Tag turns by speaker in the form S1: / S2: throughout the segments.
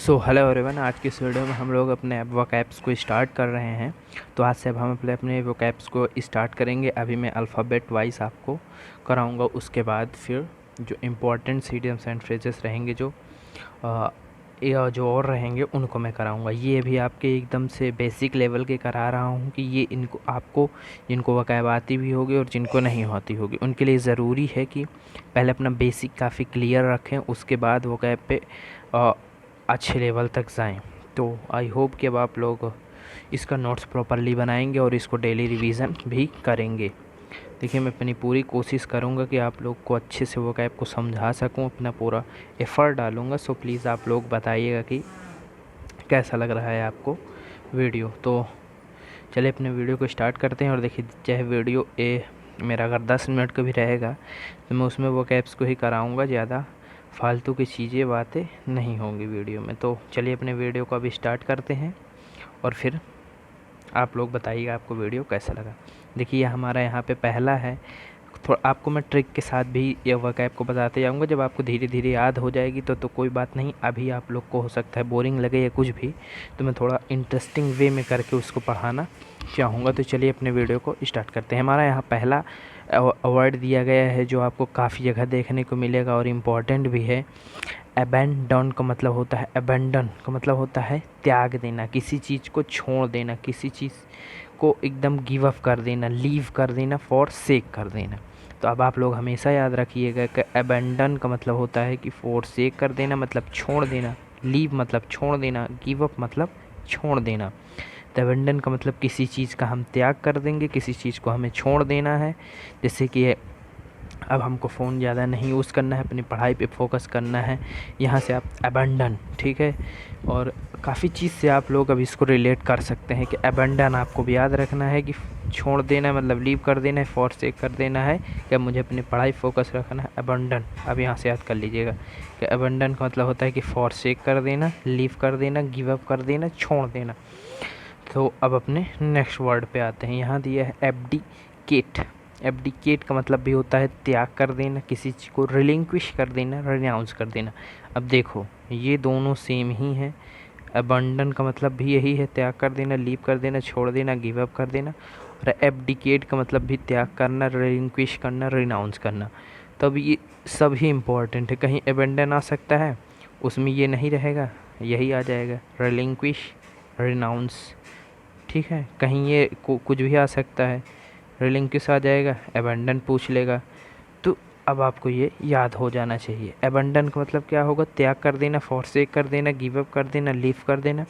S1: So hello everyone, आज की इस वीडियो में हम लोग अपने वोकैब्स को स्टार्ट कर रहे हैं। तो आज से अब हम अपने वोकैब्स को स्टार्ट करेंगे। अभी मैं अल्फ़ाबेट वाइज आपको कराऊंगा, उसके बाद फिर जो इम्पोर्टेंट इडियम्स एंड फ्रेजेस रहेंगे, या जो और रहेंगे उनको मैं कराऊंगा। ये भी आपके एकदम से बेसिक लेवल के करा रहा हूँ कि ये इनको आपको जिनको वोकैब आती भी होगी और जिनको नहीं आती होगी उनके लिए ज़रूरी है कि पहले अपना बेसिक काफ़ी क्लियर रखें, उसके बाद वोकैब पे अच्छे लेवल तक जाएं। तो आई होप कि अब आप लोग इसका नोट्स प्रॉपरली बनाएंगे और इसको डेली रिवीजन भी करेंगे। देखिए, मैं अपनी पूरी कोशिश करूँगा कि आप लोग को अच्छे से वोकैब को समझा सकूँ, अपना पूरा एफ़र्ट डालूँगा। सो प्लीज़ आप लोग बताइएगा कि कैसा लग रहा है आपको वीडियो। तो चलिए अपने वीडियो को स्टार्ट करते हैं। और देखिए, चाहे वीडियो मेरा अगर 10 मिनट का भी रहेगा तो मैं उसमें वोकैब्स को ही कराऊँगा, ज़्यादा फालतू की चीज़ें बातें नहीं होंगी वीडियो में। तो चलिए अपने वीडियो को अभी स्टार्ट करते हैं और फिर आप लोग बताइएगा आपको वीडियो कैसा लगा। देखिए, हमारा यहाँ पे पहला है। थोड़ा आपको मैं ट्रिक के साथ भी यह वोकैब को बताते जाऊँगा। जब आपको धीरे धीरे याद हो जाएगी तो कोई बात नहीं। अभी आप लोग को हो सकता है बोरिंग लगे या कुछ भी, तो मैं थोड़ा इंटरेस्टिंग वे में करके उसको पढ़ाना चाहूँगा। तो चलिए अपने वीडियो को स्टार्ट करते हैं। हमारा यहाँ पहला वर्ड दिया गया है जो आपको काफ़ी जगह देखने को मिलेगा और इम्पॉर्टेंट भी है। अबैंडन का मतलब होता है, अबैंडन का मतलब होता है त्याग देना, किसी चीज़ को छोड़ देना, किसी चीज़ को एकदम गिव अप कर देना, लीव कर देना, फॉर सेक कर देना। तो अब आप लोग हमेशा याद रखिएगा कि अबैंडन का मतलब होता है कि फॉर सेक कर देना मतलब छोड़ देना, लीव मतलब छोड़ देना, गिव अप मतलब छोड़ देना। तो अबैंडन का मतलब किसी चीज़ का हम त्याग कर देंगे, किसी चीज़ को हमें छोड़ देना है। जैसे कि अब हमको फ़ोन ज़्यादा नहीं यूज़ करना है, अपनी पढ़ाई पे फोकस करना है, यहाँ से आप अबैंडन, ठीक है। और काफ़ी चीज़ से आप लोग अब इसको रिलेट कर सकते हैं कि अबैंडन आपको भी याद रखना है कि छोड़ देना मतलब लीव कर देना है, फॉरसेक कर देना है कि मुझे अपनी पढ़ाई फोकस रखना है, अबैंडन। अब यहाँ से याद कर लीजिएगा कि अबैंडन का मतलब होता है कि फॉरसेक कर देना, लीव कर देना, गिव अप कर देना, छोड़ देना। तो अब अपने नेक्स्ट वर्ड पे आते हैं। यहाँ दिया है एब्डिकेट। एब्डिकेट का मतलब भी होता है त्याग कर देना, किसी चीज़ को रिलिंक्विश कर देना, रिनाउंस कर देना। अब देखो, ये दोनों सेम ही हैं। अबंडन का मतलब भी यही है, त्याग कर देना, लीव कर देना, छोड़ देना, गिव अप कर देना। और एब्डिकेट का मतलब भी त्याग करना, रिलिंक्विश करना, रिनाउंस करना। तब ये सभी इम्पोर्टेंट है। कहीं अबंडन आ सकता है, उसमें ये नहीं रहेगा, यही आ जाएगा, रिलिंक्विश, रिनाउंस, ठीक है। कहीं ये कुछ भी आ सकता है, रिलिंक्विश आ जाएगा, अबंडन पूछ लेगा। तो अब आपको ये याद हो जाना चाहिए। अबंडन का मतलब क्या होगा, त्याग कर देना, फॉरसेक कर देना, गिव अप कर देना, लीव कर देना।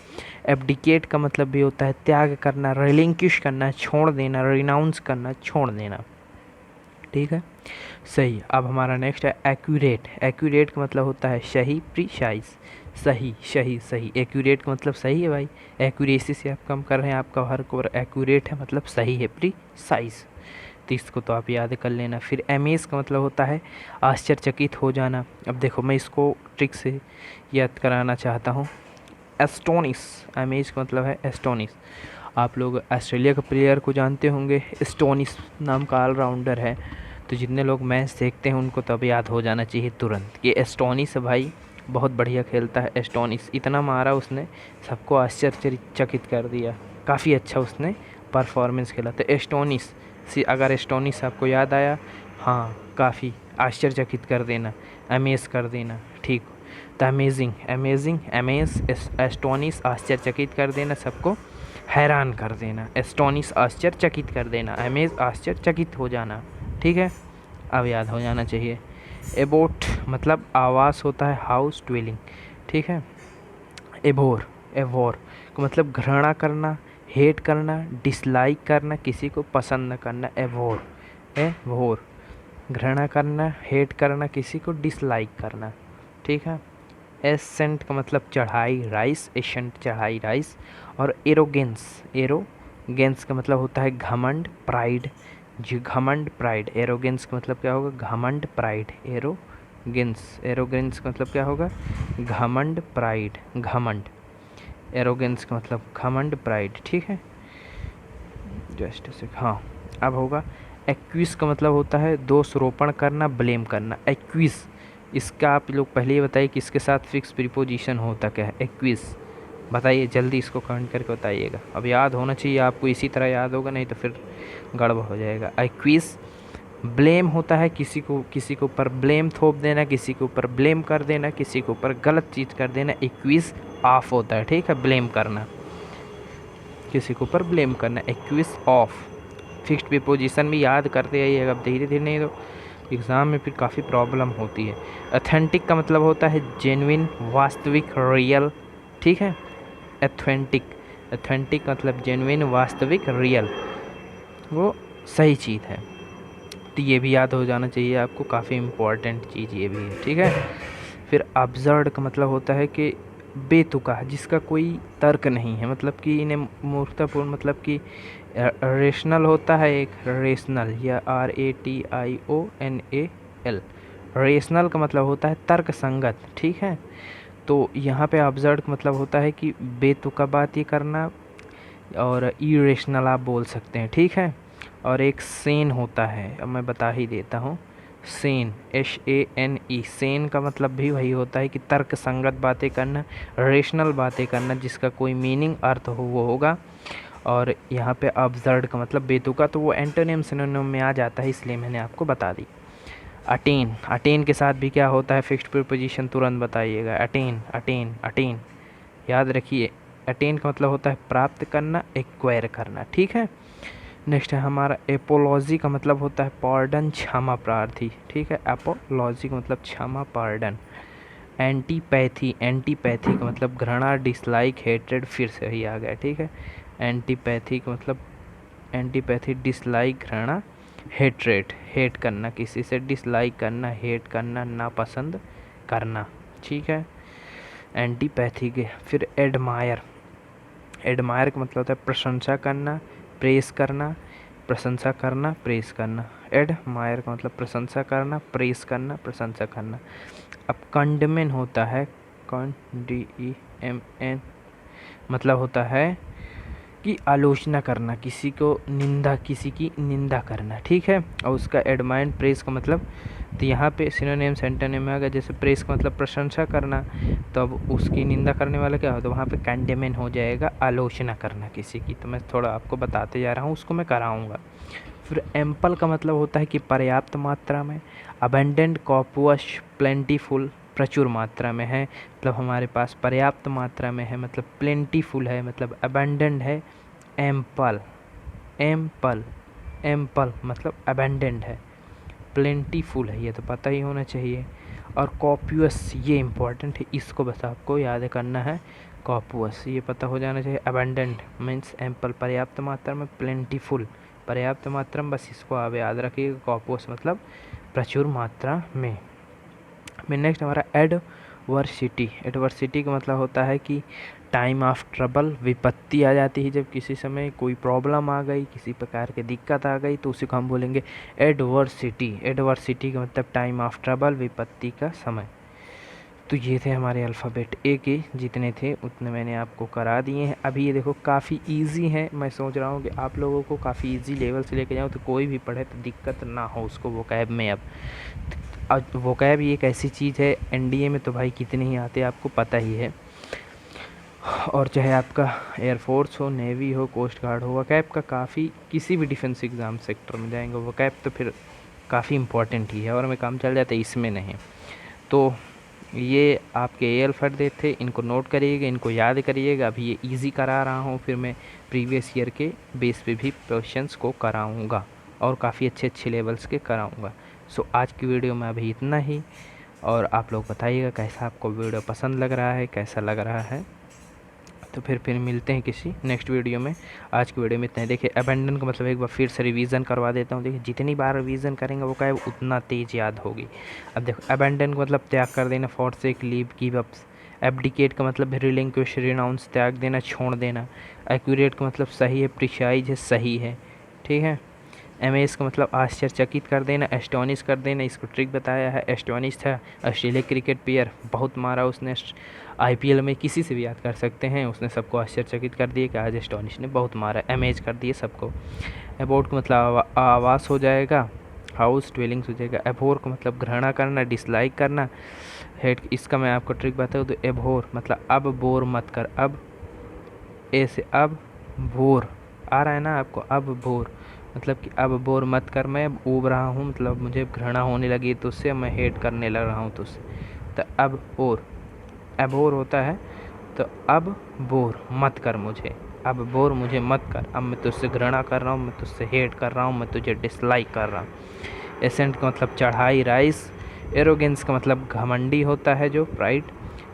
S1: एब्डिकेट का मतलब भी होता है त्याग करना, रिलिंक्विश करना, छोड़ देना, रिनाउंस करना, छोड़ देना, ठीक है। सही। अब हमारा नेक्स्ट है एक्यूरेट। एक्यूरेट का मतलब होता है सही, प्रीसाइज, सही, सही, सही। एक्यूरेट का मतलब सही है भाई, एक्यूरेसी से आप कम कर रहे हैं, आपका हर कोर एक्यूरेट है मतलब सही है, प्रीसाइज। तो इसको तो आप याद कर लेना। फिर अमेज का मतलब होता है आश्चर्यचकित हो जाना। अब देखो, मैं इसको ट्रिक से याद कराना चाहता हूँ। एस्टोनिश, अमेज का मतलब है एस्टोनिश। आप लोग ऑस्ट्रेलिया के प्लेयर को जानते होंगे, एस्टोनिश नाम का ऑलराउंडर है। तो जितने लोग मैच देखते हैं उनको तब याद हो जाना चाहिए तुरंत कि एस्टोनिश भाई बहुत बढ़िया खेलता है। एस्टोनिश इतना मारा उसने, सबको आश्चर्यचकित कर दिया, काफ़ी अच्छा उसने परफॉर्मेंस खेला। तो एस्टोनिश से अगर एस्टोनिश आपको याद आया, हाँ, काफ़ी आश्चर्यचकित कर देना, अमेज कर देना, ठीक। तो अमेजिंग, अमेजिंग, अमेज, एस्टोनिश आश्चर्यचकित कर देना, सबको हैरान कर देना। एस्टोनिश आश्चर्यचकित कर देना, अमेज आश्चर्यचकित हो जाना, ठीक है। अब याद हो जाना चाहिए। एबोट मतलब आवास होता है, हाउस, ड्वेलिंग, ठीक है। एबोर, एवोर का मतलब घृणा करना, हेट करना, डिसलाइक करना, किसी को पसंद न करना, एवोर, एवोर। घृणा करना, हेट करना, किसी को डिसलाइक करना, ठीक है। एसेंट का मतलब चढ़ाई, राइस, एसेंट चढ़ाई, राइस। और एरोगेंस, एरोगेंस का मतलब होता है घमंड, प्राइड, जी, घमंड, प्राइड। एरोगेंस का मतलब क्या होगा, घमंड, प्राइड, एरोगेंस। एरोगेंस का मतलब क्या होगा, घमंड, प्राइड, घमंड। एरोगेंस का मतलब घमंड, प्राइड, ठीक है। जस्ट से, हाँ। अब होगा एक्विज का मतलब होता है दोष रोपण करना, ब्लेम करना। एक्विज इसका आप लोग पहले ही बताइए कि इसके साथ फिक्स प्रीपोजिशन होता क्या है। एक्विस, बताइए जल्दी, इसको कमेंट करके बताइएगा। अब याद होना चाहिए आपको, इसी तरह याद होगा, नहीं तो फिर गड़बड़ हो जाएगा। एक्विस ब्लेम होता है किसी के ऊपर ब्लेम थोप देना, किसी के ऊपर ब्लेम कर देना, किसी के ऊपर गलत चीज़ कर देना। एक्विस ऑफ होता है, ठीक है, ब्लेम करना, किसी के ऊपर ब्लेम करना, एक्विस ऑफ। फिक्स्ड प्रीपोजिशन भी याद करते आइएगा, अब धीरे धीरे, नहीं तो एग्ज़ाम में फिर काफ़ी प्रॉब्लम होती है। ऑथेंटिक का मतलब होता है जेन्युइन, वास्तविक, रियल, ठीक है। ऑथेंटिक मतलब जेन्युइन, वास्तविक, रियल, वो सही चीज़ है। तो ये भी याद हो जाना चाहिए आपको, काफ़ी इम्पोर्टेंट चीज़ ये भी है, ठीक है। फिर अब्सर्ड का मतलब होता है कि बेतुका, जिसका कोई तर्क नहीं है, मतलब कि इन्हें मूर्खतापूर्ण, मतलब कि रेशनल होता है एक, रेशनल या RATIONAL, रेशनल का मतलब होता है तर्क संगत, ठीक है। तो यहाँ पे अब्सर्ड का मतलब होता है कि बेतुका बात ये करना, और इरेशनल आप बोल सकते हैं, ठीक है। और एक सेन होता है, अब मैं बता ही देता हूँ, सेन, SANE, सेन का मतलब भी वही होता है कि तर्क संगत बातें करना, रेशनल बातें करना, जिसका कोई मीनिंग अर्थ हो वो होगा। और यहाँ पे अब्सर्ड का मतलब बेतुका, तो वो एंटोनिम सिनोनिम में आ जाता है, इसलिए मैंने आपको बता दी। अटेन के साथ भी क्या होता है फिक्स्ड प्रीपोजिशन, तुरंत बताइएगा। अटेन याद रखिए। अटेन का मतलब होता है प्राप्त करना, एक्वायर करना, ठीक है। नेक्स्ट है हमारा एपोलॉजी का मतलब होता है पार्डन, क्षमा प्रार्थी, ठीक है। एपोलॉजी का मतलब क्षमा, पार्डन। एंटीपैथी का मतलब घृणा, डिसलाइक, हेट्रेड, फिर से ही आ गया, ठीक है। एंटीपैथी का मतलब एंटीपैथी, डिसलाइक, घृणा, हेट्रेड, हेट करना किसी से, डिसलाइक करना, हेट करना, नापसंद करना, ठीक है। एंटीपैथी के फिर एडमायर का मतलब होता है प्रशंसा करना, प्रेस करना, प्रशंसा करना, प्रेस करना। एडमायर का मतलब प्रशंसा करना, प्रेस करना, प्रशंसा करना। अब कंडमेन होता है, DEMN मतलब होता है कि आलोचना करना, किसी की निंदा करना, ठीक है। और उसका एडमायर, प्रेस का मतलब, तो यहाँ पे सिनोनिम सेंटोनिम में आ गया। जैसे प्रेस का मतलब प्रशंसा करना, तो अब उसकी निंदा करने वाला क्या होता है, वहाँ पे कंडेमेन हो जाएगा, आलोचना करना किसी की। तो मैं थोड़ा आपको बताते जा रहा हूँ, उसको मैं कराऊँगा। फिर एम्पल का मतलब होता है कि पर्याप्त मात्रा में, अबेंडेंट, कॉपुअस, प्लेंटीफुल, प्रचुर मात्रा में है, मतलब हमारे पास पर्याप्त मात्रा में है, मतलब प्लेंटीफुल है, मतलब अबेंडेंट है। एम्पल मतलब अबेंडेंट है, प्लेंटीफुल है, ये तो पता ही होना चाहिए। और कॉपुअस, ये इम्पॉर्टेंट है, इसको बस आपको याद करना है। कॉपुअस ये पता हो जाना चाहिए। अबेंडेंट मीन्स एम्पल, पर्याप्त मात्रा में, प्लेंटीफुल पर्याप्त मात्रा में, बस इसको आप याद रखिएगा। कॉपुअस मतलब प्रचुर मात्रा में। नेक्स्ट हमारा एडवर्सिटी का मतलब होता है कि टाइम ऑफ ट्रबल, विपत्ति आ जाती है जब किसी समय कोई प्रॉब्लम आ गई, किसी प्रकार की दिक्कत आ गई, तो उसी को हम बोलेंगे एडवर्सिटी का मतलब टाइम ऑफ ट्रबल, विपत्ति का समय। तो ये थे हमारे अल्फ़ाबेट ए के, जितने थे उतने मैंने आपको करा दिए हैं। अभी ये देखो काफ़ी इजी है, मैं सोच रहा हूँ कि आप लोगों को काफ़ी इजी लेवल से लेके जाऊँ, तो कोई भी पढ़े तो दिक्कत ना हो उसको वोकैब में। अब वोकैब ये एक ऐसी चीज़ है, एनडीए में तो भाई कितने ही आते हैं आपको पता ही है, और चाहे आपका एयरफोर्स हो, नेवी हो, कोस्ट गार्ड हो, वोकैब का काफ़ी, किसी भी डिफेंस एग्ज़ाम सेक्टर में जाएंगे वोकैब तो फिर काफ़ी इम्पोर्टेंट ही है, और हमें काम चल जाता है इसमें नहीं। तो ये आपके ए अल्फ़ाबेट थे, इनको नोट करिएगा, इनको याद करिएगा। अभी ये इजी करा रहा हूँ, फिर मैं प्रीवियस ईयर के बेस पे भी क्वेश्चंस को कराऊँगा, और काफ़ी अच्छे लेवल्स के कराऊँगा। सो आज की वीडियो में अभी इतना ही, और आप लोग बताइएगा कैसा आपको वीडियो पसंद लग रहा है, कैसा लग रहा है। तो फिर मिलते हैं किसी नेक्स्ट वीडियो में। आज की वीडियो में इतना ही। देखिए अबेंडन का मतलब एक बार फिर से रिवीजन करवा देता हूँ। देखिए जितनी बार रिवीजन करेंगे वो क्या उतना तेज़ याद होगी। अब देखो अबेंडन का मतलब त्याग कर देना, forsake, leave, give up. Abdicate का मतलब रिलिंक्विश, रिनाउंस, त्याग देना, छोड़ देना। एक्यूरेट का मतलब सही है, प्रिसाइज है, सही है, ठीक है। एमेज का मतलब आश्चर्यचकित कर देना, एस्टोनिश कर देना। इसको ट्रिक बताया है। एस्टोनिश था ऑस्ट्रेलिया क्रिकेट प्लेयर, बहुत मारा उसने, IPL में किसी से भी याद कर सकते हैं, उसने सबको आश्चर्यचकित कर दिया कि आज एस्टोनिश ने बहुत मारा, एमेज कर दिए सबको। अबाउट का मतलब आवास हो जाएगा, हाउस ड्वेलिंग्स हो जाएगा। एबहोर का मतलब घृणा करना, डिसलाइक करना। हेट, इसका मैं आपको ट्रिक बताऊँ तो एबहोर मतलब अब बोर मत कर। अब ए से अब बोर आ रहा है ना आपको, अब बोर मतलब कि अब बोर मत कर, मैं ऊब रहा हूँ, मतलब मुझे घृणा होने लगी तो उससे, मैं हेट करने लग रहा हूँ तो उससे। तो अब और एबोर होता है, तो अब बोर मत कर मुझे, अब बोर मुझे मत कर, अब मैं तुझसे घृणा कर रहा हूँ, मैं तुझसे हेट कर रहा हूँ, मैं तुझे डिसलाइक कर रहा हूँ। एसेंट का मतलब चढ़ाई, राइस। एरोगेंस का मतलब घमंडी होता है जो, प्राइड।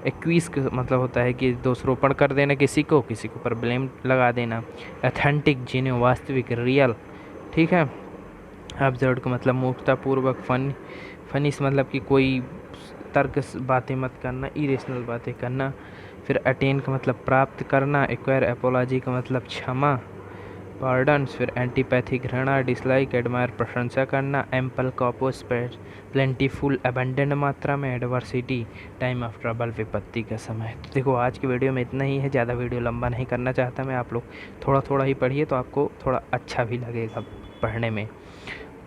S1: एक्वीज का मतलब होता है कि दोषारोपण कर देना किसी को, किसी के ऊपर ब्लेम लगा देना। एथेंटिक, जेन्युइन, वास्तविक, रियल, ठीक है। एब्सर्ड का मतलब मूर्खतापूर्वक। फनी से मतलब कि कोई तर्क बातें मत करना, इरेशनल बातें करना। फिर अटेन का मतलब प्राप्त करना। एक्वायर, एपोलॉजी का मतलब क्षमा, पार्डन। फिर एंटीपैथी घृणा, डिसलाइक, एडमायर प्रशंसा करना। एम्पल का ऑपोजिट प्लेंटीफुल, अबंडेंट मात्रा में। एडवर्सिटी, टाइम ऑफ ट्रबल, विपत्ति का समय। तो देखो आज की वीडियो में इतना ही है, ज़्यादा वीडियो लंबा नहीं करना चाहता मैं, आप लोग थोड़ा थोड़ा ही पढ़िए तो आपको थोड़ा अच्छा भी लगेगा पढ़ने में।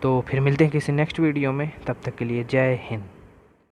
S1: तो फिर मिलते हैं किसी नेक्स्ट वीडियो में, तब तक के लिए जय हिंद।